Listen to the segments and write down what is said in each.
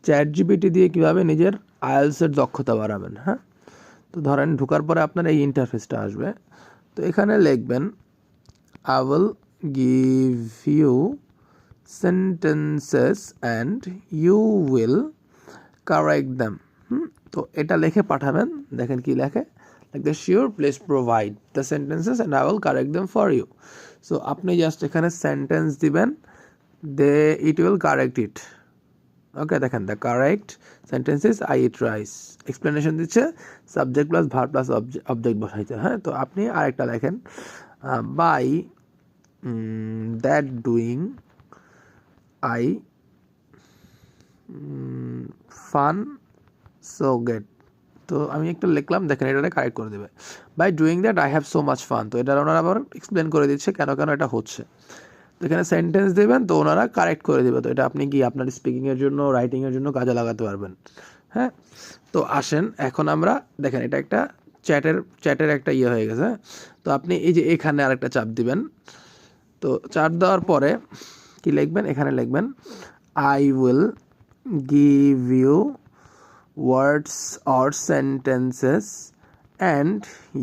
Chat GPT দিয়ে কীভাবে নিজের আইএলটিএসের দক্ষতা বাড়াবেন। হ্যাঁ, তো ধরেন ঢোকার পরে আপনার এই ইন্টারফেসটা আসবে। তো এখানে লিখবেন I will give you sentences and you will correct them. তো এটা লিখে পাঠাবেন। দেখেন কি লেখে, like the sure please provide the sentences and I will correct them for you. So আপনি জাস্ট এখানে সেন্টেন্স দিবেন, it will correct it. ওকে, দেখেন the correct sentences I eat rice, explanation দিচ্ছে, subject plus verb plus object বসাইতে। হ্যাঁ, তো আপনি আরেকটা লেখেন by that doing I fun so get. তো আমি একটা লিখলাম, দেখেন এটা কারেক্ট করে দেবে। By doing that I have so much fun. তো এটা ওনারা আবার এক্সপ্লেন করে দিচ্ছে কেন কেন এটা হচ্ছে। তো এখানে সেন্টেন্স দেবেন, তো ওনারা কারেক্ট করে দেবে। তো এটা আপনি কি আপনার স্পিকিংয়ের জন্য, রাইটিংয়ের জন্য কাজে লাগাতে পারবেন। হ্যাঁ, তো আসেন এখন আমরা দেখেন এটা একটা চ্যাটের একটা ইয়ে হয়ে গেছে। তো আপনি এই যে এখানে আরেকটা চাপ দিবেন। তো চাপ দেওয়ার পরে কি লিখবেন, এখানে লিখবেন I will give you words or sentences and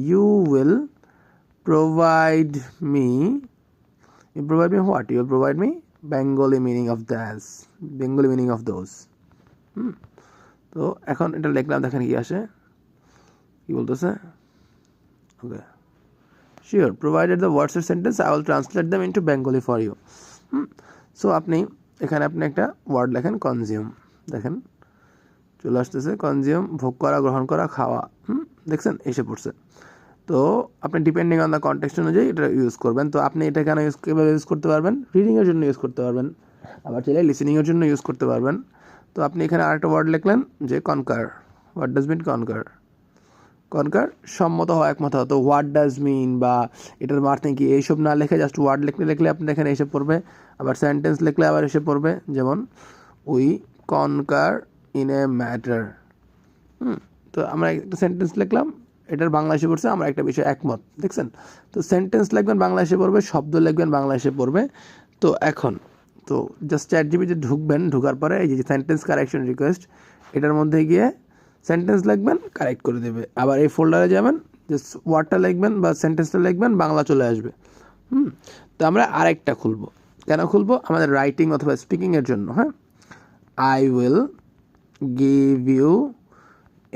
you will provide me You provide me what? You will provide me Bengali meaning of this, Bengali meaning of those. তো এখন এটা লিখলাম, দেখেন কি আসে, কি বলতেছে। Okay, sure provided the words or sentence I will translate them into Bengali for you. So আপনি এখানে একটা ওয়ার্ড লেখেন কনজিউম। দেখেন চলে আসতেছে, কনজিউম ভোগ করা, গ্রহণ করা, খাওয়া। দেখছেন এসে পড়ছে। তো আপনি ডিপেন্ডিং অন দ্য কনটেক্সট অনুযায়ী এটা ইউজ করবেন। তো আপনি এটা কেন কীভাবে ইউজ করতে পারবেন, রিডিংয়ের জন্য ইউজ করতে পারবেন, আবার চাইলে লিসেনিংয়ের জন্য ইউজ করতে পারবেন। তো আপনি এখানে আরেকটা ওয়ার্ড লিখলেন যে কনকার। হোয়াট ডাজ মিন কনকার? কনকার সম্মত হওয়া, একমত হওয়া। তো হোয়াট ডাজ মিন বা এটার মার্থিং কি, এইসব না লিখে জাস্ট ওয়ার্ড লিখলে আপনি এখানে এসে পড়বে। আবার সেন্টেন্স লিখলে আবার এসে পড়বে, যেমন উই কনকার ইন এ ম্যাটার। তো আমরা একটা সেন্টেন্স লিখলাম, এটার বাংলা এসে পড়ছে, আমরা একটা বিষয় একমত। দেখছেন, তো সেন্টেন্স লিখবেন বাংলা এসে পড়বে, শব্দ লিখবেন বাংলা এসে পড়বে। তো এখন তো জাস্ট চ্যাট জিপিটিতে ঢুকবেন, ঢোকার পরে এই যে সেন্টেন্স কারেকশন রিকোয়েস্ট, এটার মধ্যে গিয়ে সেন্টেন্স লিখবেন, কারেক্ট করে দেবে। আবার এই ফোল্ডারে যাবেন, জাস্ট ওয়ার্ডটা লিখবেন বা সেন্টেন্সটা লিখবেন, বাংলা চলে আসবে। তো আমরা আরেকটা খুলবো। কেন খুলবো? আমাদের রাইটিং অথবা স্পিকিংয়ের জন্য। হ্যাঁ, I will give you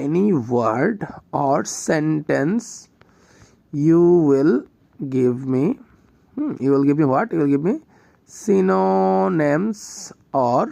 any word or sentence you will give me you will give me what? You will give me synonyms or